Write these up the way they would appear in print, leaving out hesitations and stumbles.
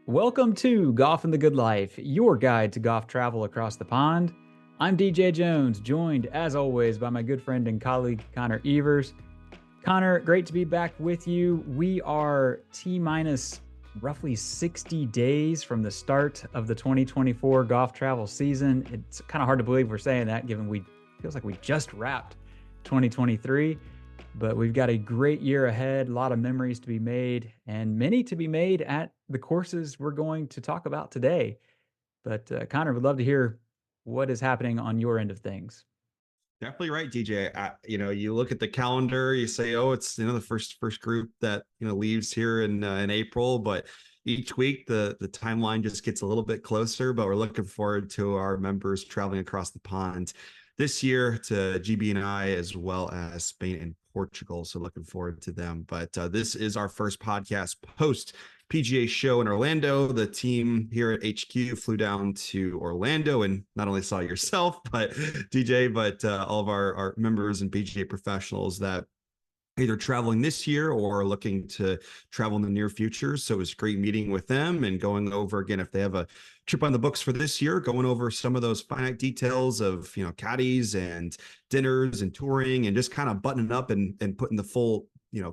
Welcome to Golf and the Good Life, your guide to golf travel across the pond. I'm DJ Jones, joined as always by my good friend and colleague Connor Evers. Connor, great to be back with you. We are T minus roughly 60 days from the start of the 2024 golf travel season. It's kind of hard to believe we're saying that, given feels like we just wrapped 2023. But we've got a great year ahead, a lot of memories to be made, and many to be made at the courses we're going to talk about today. But Connor, would love to hear what is happening on your end of things. Definitely right, DJ. You look at the calendar, you say, "Oh, it's the first group that leaves here in April." But each week, the timeline just gets a little bit closer. But we're looking forward to our members traveling across the pond this year to GB and I, as well as Spain and Portugal. So looking forward to them. But this is our first podcast post PGA show in Orlando. The team here at HQ flew down to Orlando and not only saw yourself, but DJ, but all of our members and PGA professionals that either traveling this year or looking to travel in the near future. So it was great meeting with them and going over again, if they have a trip on the books for this year, going over some of those finite details of, caddies and dinners and touring and just kind of buttoning up and putting the full,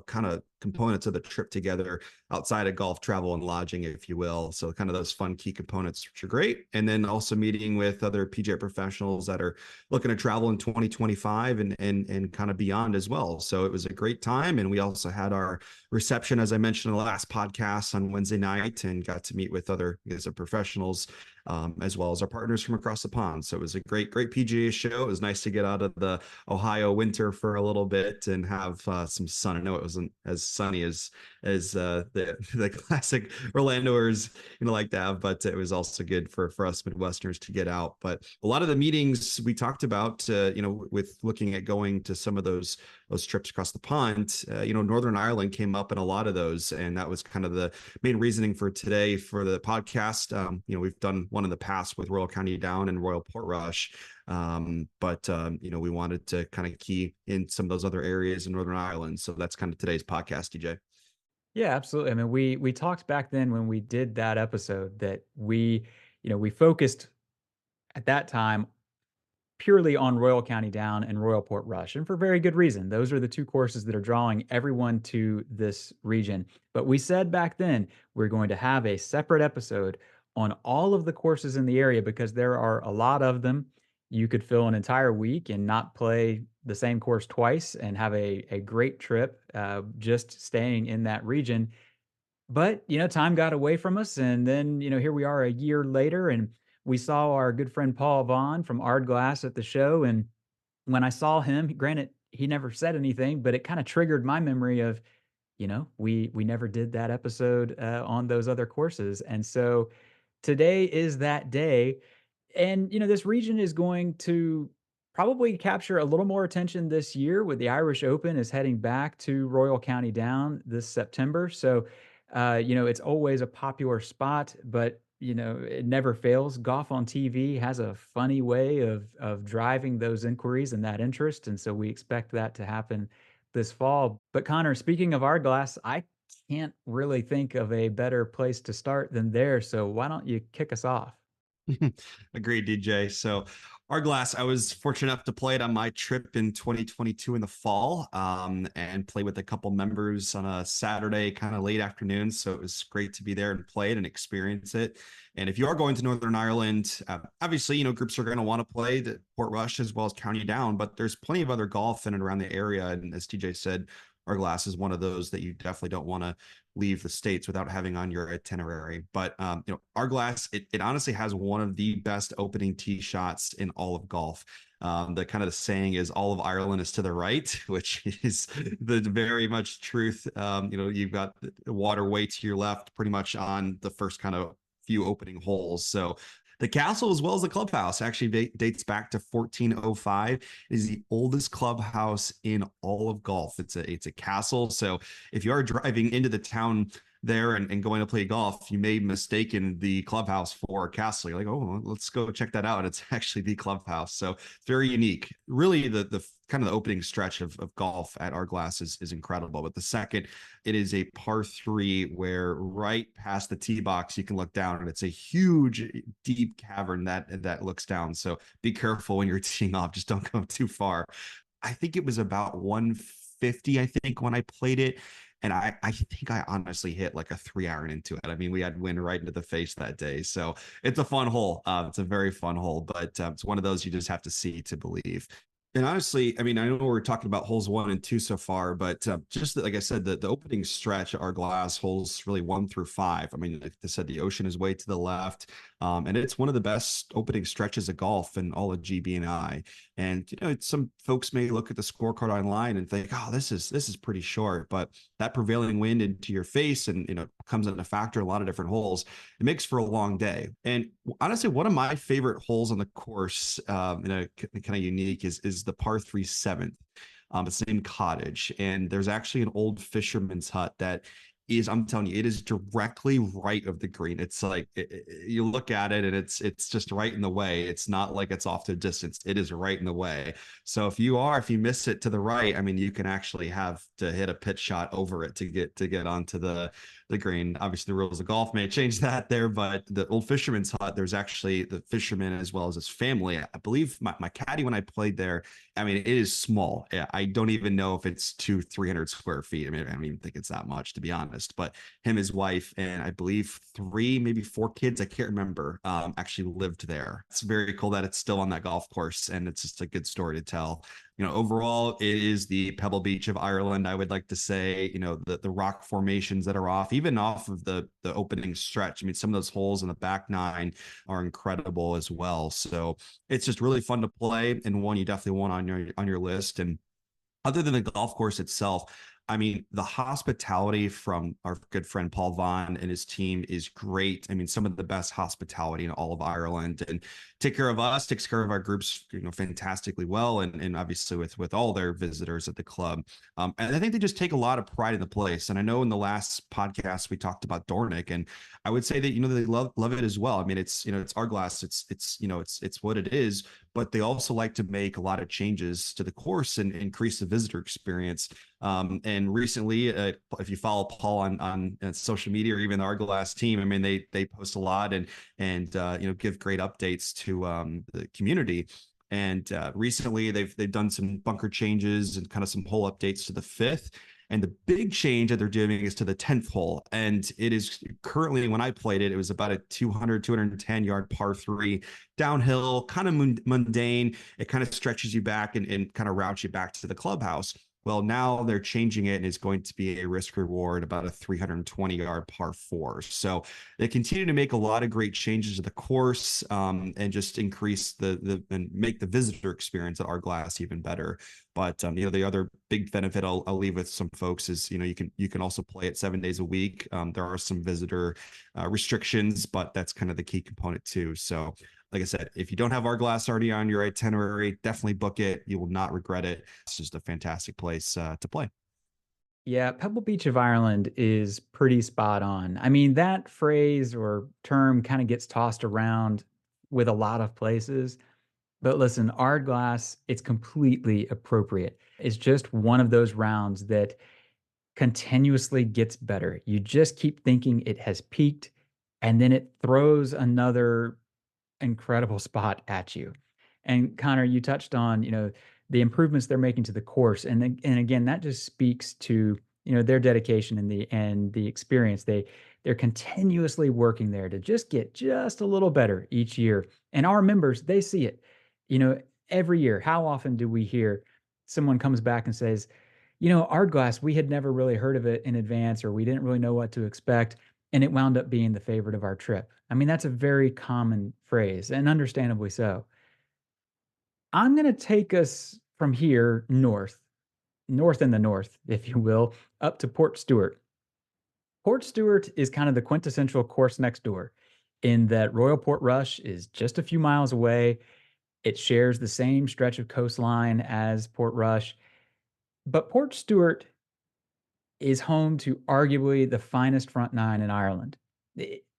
kind of components of the trip together outside of golf, travel, and lodging, if you will. So kind of those fun key components, which are great. And then also meeting with other PGA professionals that are looking to travel in 2025 and kind of beyond as well. So it was a great time. And we also had our reception, as I mentioned in the last podcast, on Wednesday night, and got to meet with other professionals, as well as our partners from across the pond. So it was a great PGA show. It was nice to get out of the Ohio winter for a little bit and have some sun. I know it wasn't as sunny as the classic Orlandoers like to have, but it was also good for us Midwesterners to get out. But a lot of the meetings we talked about, with looking at going to some of those trips across the pond, Northern Ireland came up in a lot of those, and that was kind of the main reasoning for today for the podcast. We've done one in the past with Royal County Down and Royal Portrush. But we wanted to kind of key in some of those other areas in Northern Ireland. So that's kind of today's podcast, DJ. Yeah, absolutely. I mean, we talked back then when we did that episode that we focused at that time purely on Royal County Down and Royal Portrush, and for very good reason. Those are the two courses that are drawing everyone to this region. But we said back then we're going to have a separate episode on all of the courses in the area because there are a lot of them. You could fill an entire week and not play the same course twice and have a great trip just staying in that region. But, time got away from us. And then, here we are a year later, and we saw our good friend Paul Vaughn from Ardglass at the show. And when I saw him, granted, he never said anything, but it kind of triggered my memory of, we never did that episode on those other courses. And so today is that day. And, this region is going to probably capture a little more attention this year with the Irish Open is heading back to Royal County Down this September. So, it's always a popular spot, but, it never fails. Golf on TV has a funny way of driving those inquiries and that interest. And so we expect that to happen this fall. But Connor, speaking of Ardglass, I can't really think of a better place to start than there. So why don't you kick us off? Agreed, DJ. So Ardglass, I was fortunate enough to play it on my trip in 2022 in the fall, and play with a couple members on a Saturday, kind of late afternoon. So it was great to be there and play it and experience it. And if you are going to Northern Ireland, obviously, groups are going to want to play the Portrush as well as County Down, but there's plenty of other golf in and around the area. And as TJ said, Ardglass is one of those that you definitely don't want to leave the States without having on your itinerary. But, Ardglass, it honestly has one of the best opening tee shots in all of golf. The saying is all of Ireland is to the right, which is the very much truth. You've got the water way to your left pretty much on the first kind of few opening holes. So the castle, as well as the clubhouse, actually dates back to 1405. It is the oldest clubhouse in all of golf. It's a castle. So if you are driving into the town there and going to play golf, you may mistaken the clubhouse for a castle. You're like, oh, well, let's go check that out. It's actually the clubhouse. So it's very unique. Really, the kind of the opening stretch of golf at Ardglass is incredible. But the second, it is a par three where right past the tee box, you can look down and it's a huge, deep cavern that looks down. So be careful when you're teeing off. Just don't go too far. I think it was about 150, I think, when I played it. And I think I honestly hit like a 3 iron into it. I mean, we had wind right into the face that day. So it's a fun hole. It's a very fun hole, but it's one of those you just have to see to believe. And honestly, I mean, I know we're talking about holes 1 and 2 so far, but just like I said, the opening stretch at Ardglass holes really 1 through 5. I mean, like I said, the ocean is way to the left, and it's one of the best opening stretches of golf in all of GB&I. And some folks may look at the scorecard online and think, "Oh, this is pretty short," but that prevailing wind into your face and comes into factor in a lot of different holes. It makes for a long day. And honestly, one of my favorite holes on the course, in a kind of unique, is the par three seventh. It's named Cottage, and there's actually an old fisherman's hut that is, I'm telling you, it is directly right of the green. It's like you look at it and it's just right in the way. It's not like it's off to a distance. It is right in the way. So if you miss it to the right, I mean, you can actually have to hit a pitch shot over it to get onto the green. Obviously, the rules of golf may change that there, but the old fisherman's hut, there's actually the fisherman as well as his family. I believe my caddy, when I played there, I mean, it is small. I don't even know if it's 300 square feet. I mean, I don't even think it's that much, to be honest. But him, his wife, and I believe 3, maybe 4 kids, I can't remember, actually lived there. It's very cool that it's still on that golf course, and it's just a good story to tell. Overall, it is the Pebble Beach of Ireland. I would like to say, the rock formations that are off, even off of the opening stretch. I mean, some of those holes in the back 9 are incredible as well. So it's just really fun to play, and one you definitely want on your list. And other than the golf course itself, I mean, the hospitality from our good friend Paul Vaughn and his team is great. I mean, some of the best hospitality in all of Ireland, and take care of us, takes care of our groups, fantastically well. And obviously with all their visitors at the club. And I think they just take a lot of pride in the place. And I know in the last podcast, we talked about Dornick, and I would say that, they love it as well. I mean, it's Ardglass, it's what it is, but they also like to make a lot of changes to the course and increase the visitor experience. And recently, if you follow Paul on social media or even the Ardglass team, I mean, they post a lot and give great updates to the community. And recently, they've done some bunker changes and kind of some hole updates to the 5th. And the big change that they're doing is to the 10th hole. And it is currently, when I played it, it was about a 210 yard par 3 downhill, kind of mundane. It kind of stretches you back and kind of routes you back to the clubhouse. Well, now they're changing it, and it's going to be a risk reward, about a 320 yard par 4. So they continue to make a lot of great changes to the course, and just increase and make the visitor experience at Ardglass even better. But the other big benefit I'll leave with some folks is you can also play it 7 days a week. There are some visitor restrictions, but that's kind of the key component too. So like I said, if you don't have Ardglass already on your itinerary, definitely book it. You will not regret it. It's just a fantastic place to play. Yeah, Pebble Beach of Ireland is pretty spot on. I mean, that phrase or term kind of gets tossed around with a lot of places. But listen, Ardglass, it's completely appropriate. It's just one of those rounds that continuously gets better. You just keep thinking it has peaked, and then it throws another incredible spot at you. And Connor, you touched on, the improvements they're making to the course. And again, that just speaks to, their dedication and the experience. They're continuously working there to just get just a little better each year. And our members, they see it. Every year, how often do we hear someone comes back and says, Ardglass, we had never really heard of it in advance, or we didn't really know what to expect, and it wound up being the favorite of our trip. I mean, that's a very common phrase, and understandably so. I'm going to take us from here north in the north, if you will, up to Portstewart. Portstewart is kind of the quintessential course next door, in that Royal Portrush is just a few miles away. It shares the same stretch of coastline as Portrush, but Portstewart is home to arguably the finest front nine in Ireland.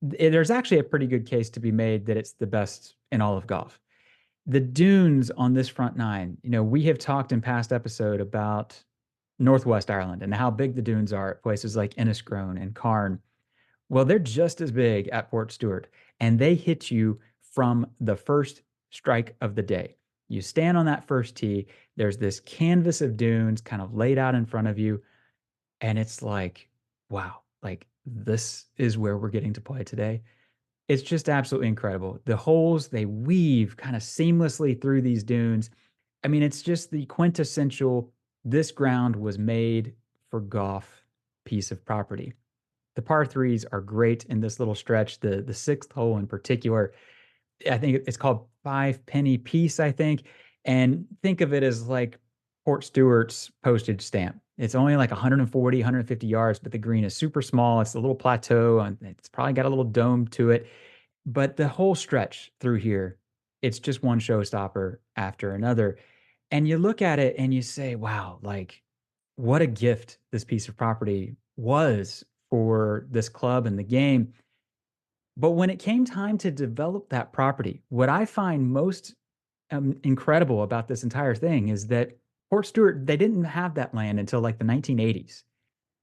There's actually a pretty good case to be made that it's the best in all of golf. The dunes on this front nine, we have talked in past episode about Northwest Ireland and how big the dunes are at places like Enniscrone and Carn. Well, they're just as big at Portstewart, and they hit you from the first strike of the day. You stand on that first tee, there's this canvas of dunes kind of laid out in front of you, and it's like, wow, like this is where we're getting to play today. It's just absolutely incredible. The holes, they weave kind of seamlessly through these dunes. I mean, it's just the quintessential, this ground was made for golf piece of property. The par threes are great in this little stretch. The sixth hole in particular, I think it's called Five Penny Piece, I think. And think of it as like Portstewart's postage stamp. It's only like 140, 150 yards, but the green is super small. It's a little plateau, and it's probably got a little dome to it. But the whole stretch through here, it's just one showstopper after another. And you look at it and you say, wow, like what a gift this piece of property was for this club and the game. But when it came time to develop that property, what I find most incredible about this entire thing is that Portstewart, they didn't have that land until like the 1980s.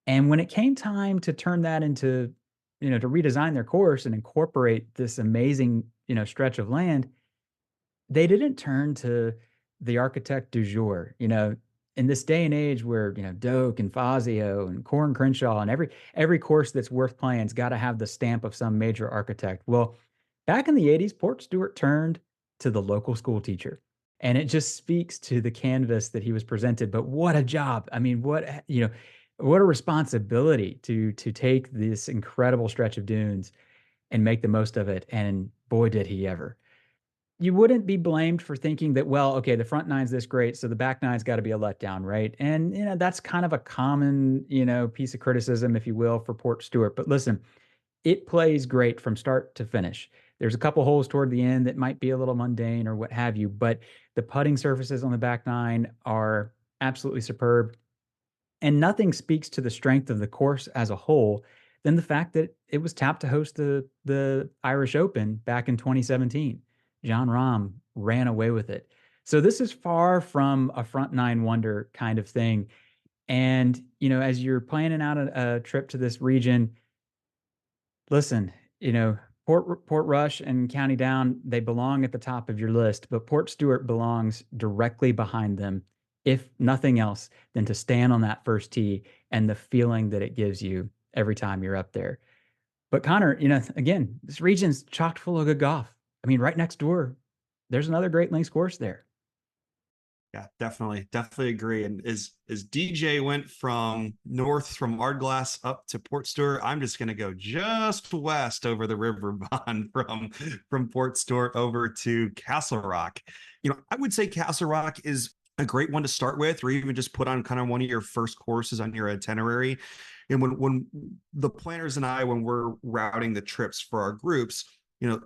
And when it came time to turn that into, to redesign their course and incorporate this amazing, stretch of land, they didn't turn to the architect du jour. In this day and age where Doak and Fazio and Corin Crenshaw and every course that's worth playing's got to have the stamp of some major architect. Well, back in the 80s, Portstewart turned to the local school teacher. And it just speaks to the canvas that he was presented. But what a job. I mean, what a responsibility to take this incredible stretch of dunes and make the most of it. And boy, did he ever. You wouldn't be blamed for thinking that, well, okay, the front nine's this great, so the back nine's got to be a letdown, right? And that's kind of a common, piece of criticism, if you will, for Portstewart. But listen, it plays great from start to finish. There's a couple holes toward the end that might be a little mundane or what have you, but the putting surfaces on the back nine are absolutely superb. And nothing speaks to the strength of the course as a whole than the fact that it was tapped to host the Irish Open back in 2017. Jon Rahm ran away with it. So this is far from a front nine wonder kind of thing. And, as you're planning out a trip to this region, listen, Portrush and County Down, they belong at the top of your list, but Portstewart belongs directly behind them, if nothing else, than to stand on that first tee and the feeling that it gives you every time you're up there. But Connor, again, this region's chock full of good golf. I mean, right next door, there's another Great Links course there. Yeah, definitely agree. And as DJ went from north from Ardglass up to Portstewart, I'm just going to go just west over the river bond from Portstewart over to Castlerock. I would say Castlerock is a great one to start with, or even just put on kind of one of your first courses on your itinerary. And when the planners and I, when we're routing the trips for our groups,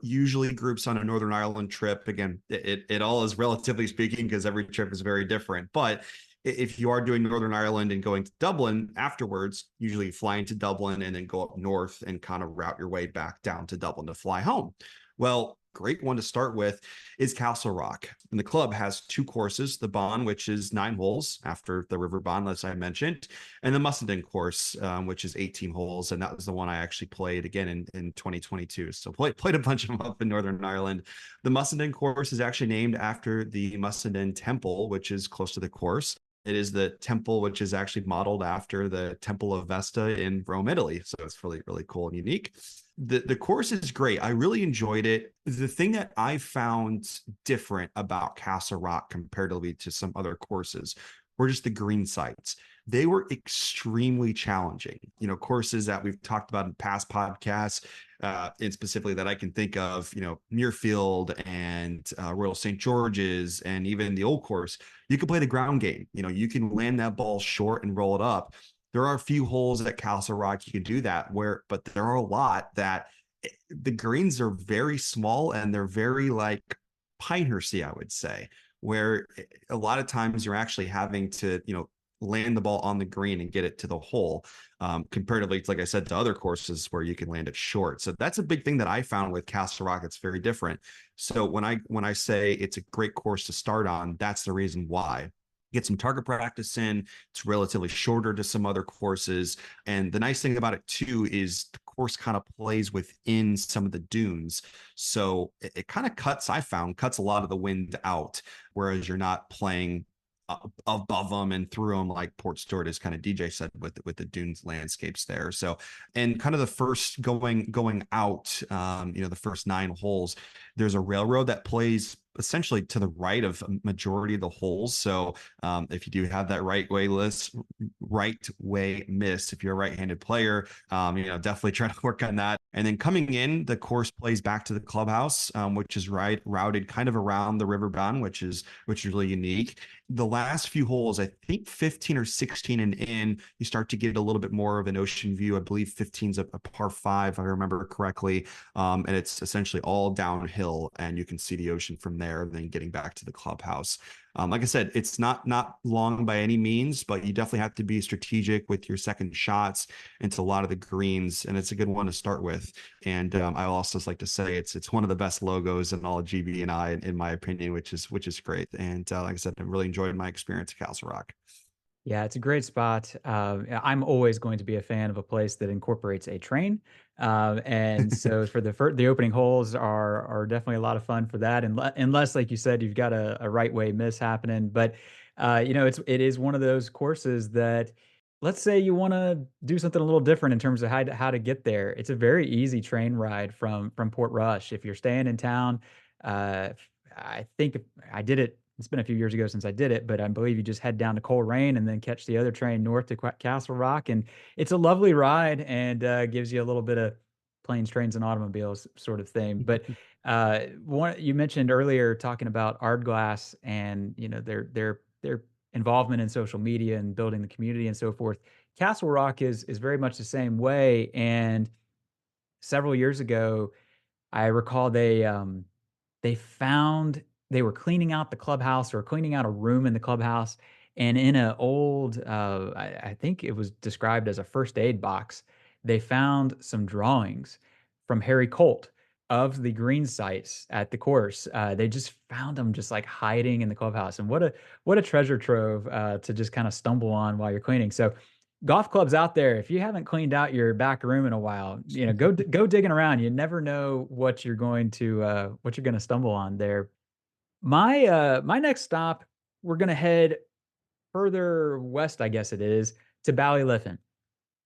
usually groups on a Northern Ireland trip, again, it all is relatively speaking because every trip is very different. But if you are doing Northern Ireland and going to Dublin afterwards, usually fly into Dublin and then go up north and kind of route your way back down to Dublin to fly home. Well, great one to start with is Castlerock. And the club has two courses, the Bond, which is 9 holes after the River Bond, as I mentioned, and the Mussenden course, which is 18 holes. And that was the one I actually played again in 2022. So played a bunch of them up in Northern Ireland. The Mussenden course is actually named after the Mussenden Temple, which is close to the course. It is the temple, which is actually modeled after the Temple of Vesta in Rome, Italy. So it's really, really cool and unique. The course is great. I really enjoyed it. The thing that I found different about Castlerock comparatively to some other courses were just the green sites. They were extremely challenging. Courses that we've talked about in past podcasts, and specifically that I can think of, Muirfield and Royal St. George's, and even the old course. You can play the ground game. You can land that ball short and roll it up. There are a few holes at Castlerock you can do that but there are a lot that the greens are very small and they're very like Pinehurst-y, I would say, where a lot of times you're actually having to, land the ball on the green and get it to the hole. Comparatively, like I said, to other courses where you can land it short. So that's a big thing that I found with Castlerock. It's very different. So when I say it's a great course to start on, that's the reason why. Get some target practice in. It's relatively shorter to some other courses. And the nice thing about it too is the course kind of plays within some of the dunes. So it kind of cuts a lot of the wind out, whereas you're not playing above them and through them like Portstewart, as kind of DJ said, with the dunes landscapes there. So, and kind of the first going out, the first 9 holes, there's a railroad that plays essentially to the right of a majority of the holes. So if you do have that right way miss, if you're a right-handed player, definitely try to work on that. And then coming in, the course plays back to the clubhouse, which is routed kind of around the river bend, which is really unique. The last few holes, I think 15 or 16 and in, you start to get a little bit more of an ocean view. I believe 15 is a par 5, if I remember correctly. And it's essentially all downhill, and you can see the ocean from there, and then getting back to the clubhouse. Like I said, it's not long by any means, but you definitely have to be strategic with your second shots into a lot of the greens, and it's a good one to start with. And I also like to say it's one of the best logos in all of GB&I, in my opinion, which is great. And like I said, I really enjoyed my experience at Castlerock. Yeah, it's a great spot. I'm always going to be a fan of a place that incorporates a train, and so for the opening holes are definitely a lot of fun for that. And unless, like you said, you've got a right way miss happening, but it is one of those courses that, let's say you want to do something a little different in terms of how to get there. It's a very easy train ride from Portrush. If you're staying in town, uh, I think I did it. It's been a few years ago since I did it, but I believe you just head down to Coleraine and then catch the other train north to Castlerock, and it's a lovely ride and gives you a little bit of planes, trains, and automobiles sort of thing. But one you mentioned earlier talking about Ardglass and their involvement in social media and building the community and so forth. Castlerock is very much the same way. And several years ago, I recall they found they were cleaning out the clubhouse or cleaning out a room in the clubhouse, and in an old, I think it was described as a first aid box, they found some drawings from Harry Colt of the green sites at the course. They just found them just like hiding in the clubhouse, and what a treasure trove to just kind of stumble on while you're cleaning. So golf clubs out there, if you haven't cleaned out your back room in a while, go digging around. You never know what you're gonna stumble on there. My next stop, we're gonna head further west, I guess it is, to Ballyliffin.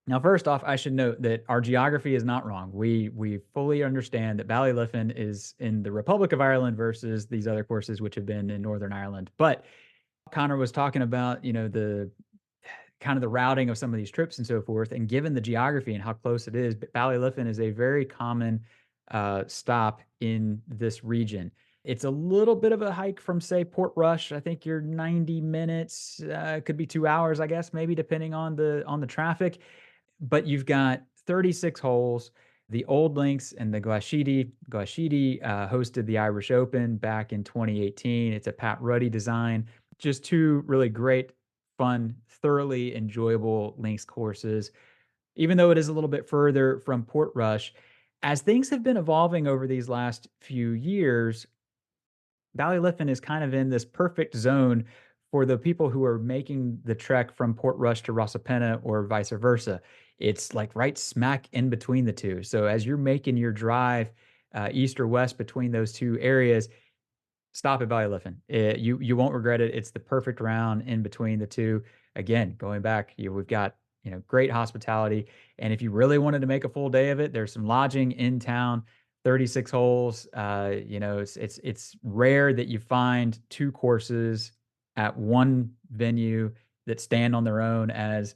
Now, first off, I should note that our geography is not wrong. We fully understand that Ballyliffin is in the Republic of Ireland versus these other courses which have been in Northern Ireland. But Connor was talking about, the kind of the routing of some of these trips and so forth. And given the geography and how close it is, Ballyliffin is a very common stop in this region. It's a little bit of a hike from, say, Portrush. I think you're 90 minutes, could be 2 hours, I guess, maybe depending on the traffic. But you've got 36 holes. The Old Links and the Glashidi. Glashidi hosted the Irish Open back in 2018. It's a Pat Ruddy design. Just two really great, fun, thoroughly enjoyable links courses. Even though it is a little bit further from Portrush, as things have been evolving over these last few years, Ballyliffin is kind of in this perfect zone for the people who are making the trek from Portrush to Rosapenna or vice versa. It's like right smack in between the two. So as you're making your drive east or west between those two areas, stop at Ballyliffin. You won't regret it. It's the perfect round in between the two. Again, going back, we've got great hospitality, and if you really wanted to make a full day of it, there's some lodging in town. 36 holes. It's rare that you find two courses at one venue that stand on their own, as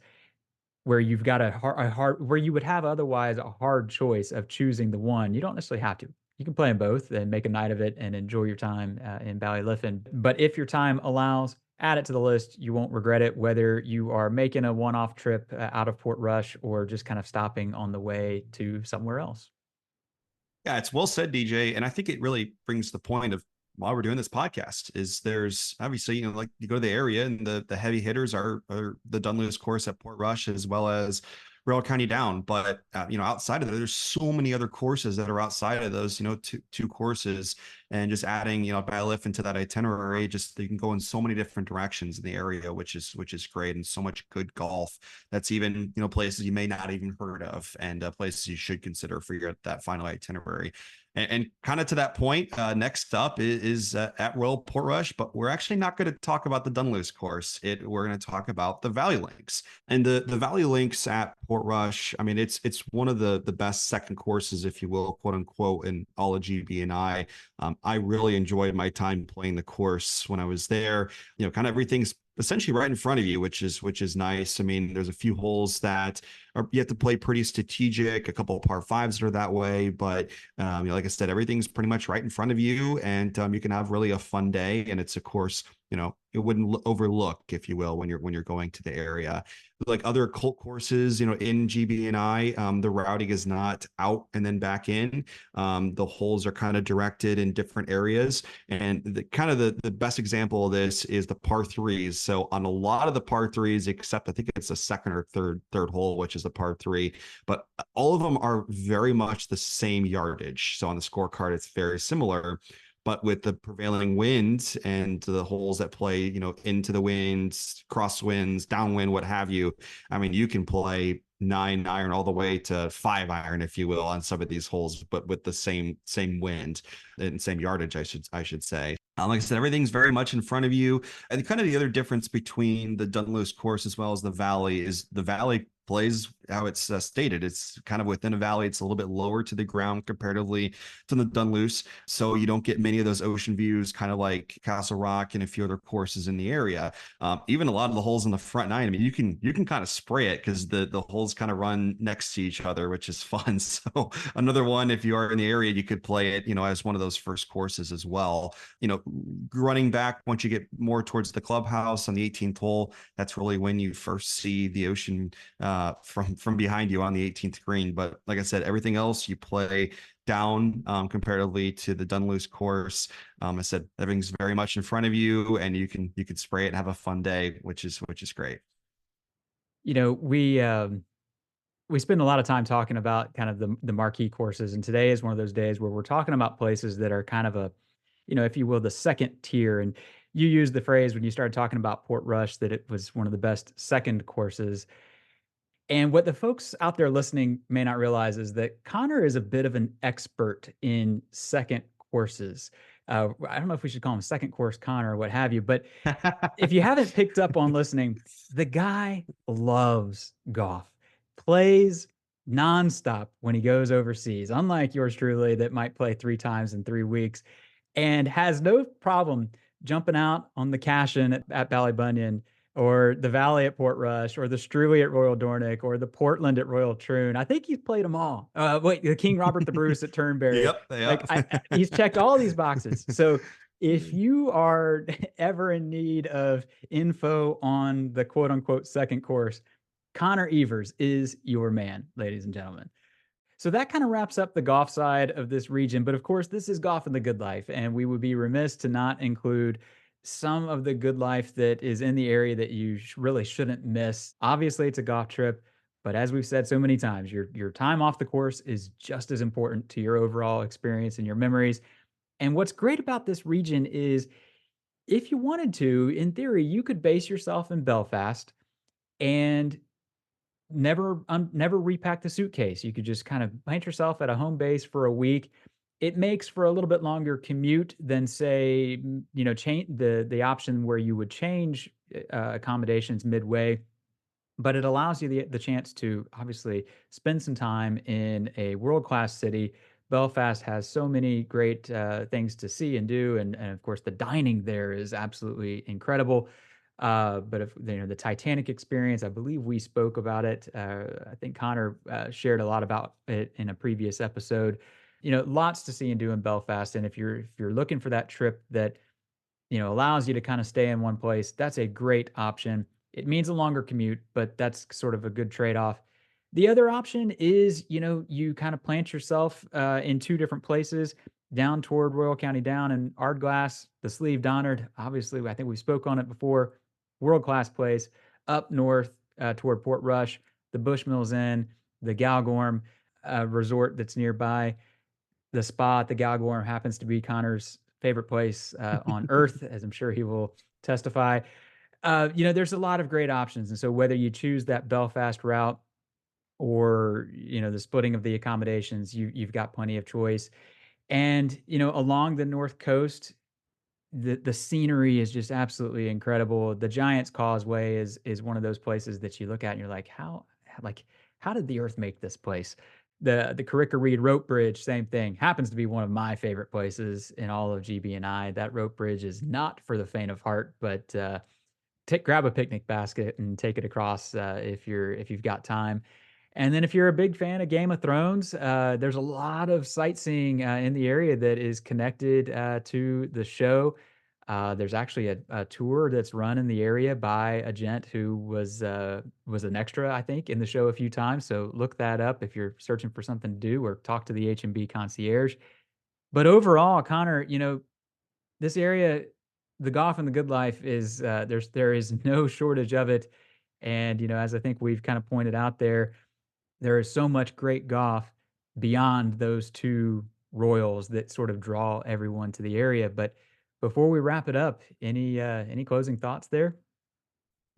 where you've got a hard where you would have otherwise a hard choice of choosing the one. You don't necessarily have to. You can play them both and make a night of it and enjoy your time in Ballyliffin. But if your time allows, add it to the list. You won't regret it, whether you are making a one-off trip out of Portrush or just kind of stopping on the way to somewhere else. Yeah, it's well said, DJ. And I think it really brings the point of while we're doing this podcast is there's obviously, like you go to the area and the heavy hitters are the Dunluce course at Portrush as well as Royal County Down. But, outside of that, there's so many other courses that are outside of those, two courses, and just adding, Ballyliffin into that itinerary, just you can go in so many different directions in the area, which is great. And so much good golf that's even, places you may not even heard of, and places you should consider for that final itinerary. And kind of to that point, next up is at Royal Portrush, but we're actually not going to talk about the Dunluce course. We're going to talk about the Valley Links, and the Valley Links at Portrush. I mean, it's one of the best second courses, if you will, quote unquote, in all of GB&I. I really enjoyed my time playing the course when I was there. Kind of everything's essentially right in front of you, which is nice. I mean, there's a few holes that you have to play pretty strategic, a couple of par fives that are that way, but like I said, everything's pretty much right in front of you, and you can have really a fun day. And it's a course, it wouldn't overlook, if you will, when you're going to the area. Like other cult courses, in GB&I, the routing is not out and then back in. The holes are kind of directed in different areas, and the best example of this is the par threes. So on a lot of the par threes, except I think it's the second or third hole, which is the par three, but all of them are very much the same yardage. So on the scorecard, it's very similar. But with the prevailing wind and the holes that play, into the winds, crosswinds, downwind, what have you, I mean, you can play 9 iron all the way to 5 iron, if you will, on some of these holes, but with the same wind and same yardage, I should say. Like I said, everything's very much in front of you. And kind of the other difference between the Dunluce course as well as the Valley is the Valley plays how it's stated. It's kind of within a valley. It's a little bit lower to the ground comparatively to the Dunluce. So you don't get many of those ocean views, kind of like Castlerock and a few other courses in the area. Even a lot of the holes in the front nine, I mean, you can kind of spray it because the holes kind of run next to each other, which is fun. So another one, if you are in the area, you could play it, as one of those first courses as well. Running back, once you get more towards the clubhouse on the 18th hole, that's really when you first see the ocean from behind you on the 18th green. But like I said, everything else you play down comparatively to the Dunluce course. I said everything's very much in front of you, and you can spray it and have a fun day, which is great. We spend a lot of time talking about kind of the marquee courses, and today is one of those days where we're talking about places that are kind of if you will, the second tier. And you used the phrase when you started talking about Portrush that it was one of the best second courses. And what the folks out there listening may not realize is that Connor is a bit of an expert in second courses. I don't know if we should call him second course Connor or what have you, but if you haven't picked up on listening, the guy loves golf, plays nonstop when he goes overseas, unlike yours truly that might play 3 times in 3 weeks, and has no problem jumping out on the Cashin at Ballybunion, or the Valley at Portrush, or the Struy at Royal Dornoch, or the Portland at Royal Troon. I think he's played them all. Wait, the King Robert the Bruce at Turnberry. Yep. He's checked all these boxes. So if you are ever in need of info on the quote unquote second course, Connor Evers is your man, ladies and gentlemen. So that kind of wraps up the golf side of this region. But of course, this is Golf in the Good Life, and we would be remiss to not include some of the good life that is in the area that you really shouldn't miss. Obviously, it's a golf trip, but as we've said so many times, your time off the course is just as important to your overall experience and your memories. And what's great about this region is if you wanted to, in theory, you could base yourself in Belfast and never repack the suitcase. You could just kind of plant yourself at a home base for a week. It makes for a little bit longer commute than, say, change the option where you would change accommodations midway, but it allows you the chance to obviously spend some time in a world-class city. Belfast has so many great things to see and do, and of course the dining there is absolutely incredible. But if the Titanic experience, I believe we spoke about it. I think Connor shared a lot about it in a previous episode. Lots to see and do in Belfast. And if you're looking for that trip that allows you to kind of stay in one place, that's a great option. It means a longer commute, but that's sort of a good trade-off. The other option is, you kind of plant yourself in 2 different places. down toward Royal County Down and Ardglass, the Slieve Donard. Obviously, I think we spoke on it before. World class place. Up north toward Portrush, the Bushmills Inn, the Galgorm Resort that's nearby. The spa at the Galgorm happens to be Connor's favorite place on earth, as I'm sure he will testify. There's a lot of great options, and so whether you choose that Belfast route or the splitting of the accommodations, you've got plenty of choice. And along the north coast, the scenery is just absolutely incredible. The Giant's Causeway is one of those places that you look at and you're like, how did the earth make this place? The Carricker Reed Rope Bridge, same thing. Happens to be one of my favorite places in all of GB&I. That rope bridge is not for the faint of heart, but grab a picnic basket and take it across if you've got time. And then if you're a big fan of Game of Thrones, there's a lot of sightseeing in the area that is connected to the show. There's actually a tour that's run in the area by a gent who was an extra, I think, in the show a few times. So look that up if you're searching for something to do, or talk to the H&B concierge. But overall, Connor, this area, the golf and the good life is there is no shortage of it. And as I think we've kind of pointed out there is so much great golf beyond those two royals that sort of draw everyone to the area. But before we wrap it up, any closing thoughts there?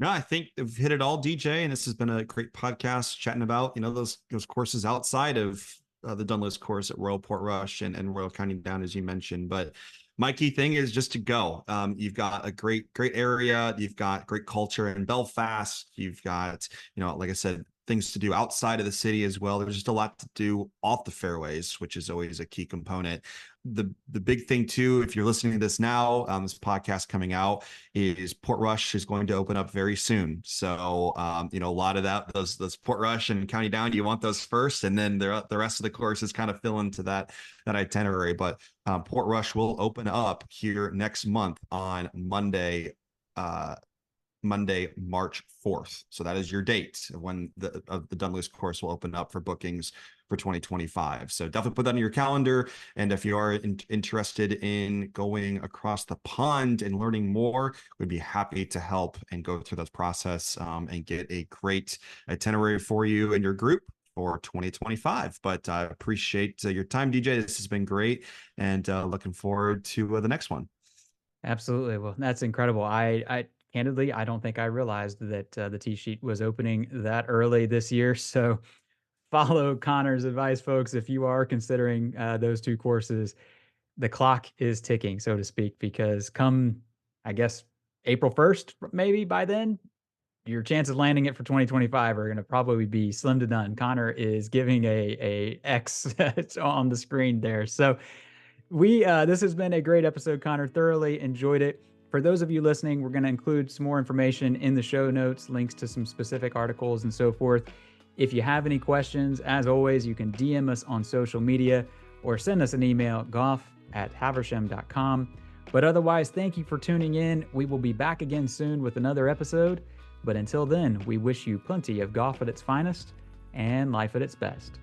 No, I think we've hit it all, DJ, and this has been a great podcast chatting about those courses outside of the Dunluce course at Royal Portrush and Royal County Down, as you mentioned. But my key thing is just to go. You've got a great area. You've got great culture in Belfast. You've got, like I said, things to do outside of the city as well. There's just a lot to do off the fairways, which is always a key component. The big thing too, if you're listening to this now, this podcast coming out, is Portrush is going to open up very soon. So a lot of those Portrush and County Down, you want those first, and then the rest of the courses kind of fill into that itinerary. But Portrush will open up here next month on Monday, March 4th. So that is your date when the Dunluce course will open up for bookings for 2025. So definitely put that on your calendar. And if you are interested in going across the pond and learning more, we'd be happy to help and go through that process and get a great itinerary for you and your group for 2025. But I appreciate your time, DJ. This has been great, and looking forward to the next one. Absolutely. Well, that's incredible. I candidly, I don't think I realized that the tee sheet was opening that early this year. So follow Connor's advice, folks. If you are considering those two courses, the clock is ticking, so to speak, because come, I guess, April 1st, maybe by then, your chances of landing it for 2025 are going to probably be slim to none. Connor is giving a X on the screen there. So this has been a great episode, Connor. Thoroughly enjoyed it. For those of you listening, we're going to include some more information in the show notes, links to some specific articles and so forth. If you have any questions, as always, you can DM us on social media or send us an email, golf@haversham.com. But otherwise, thank you for tuning in. We will be back again soon with another episode. But until then, we wish you plenty of golf at its finest and life at its best.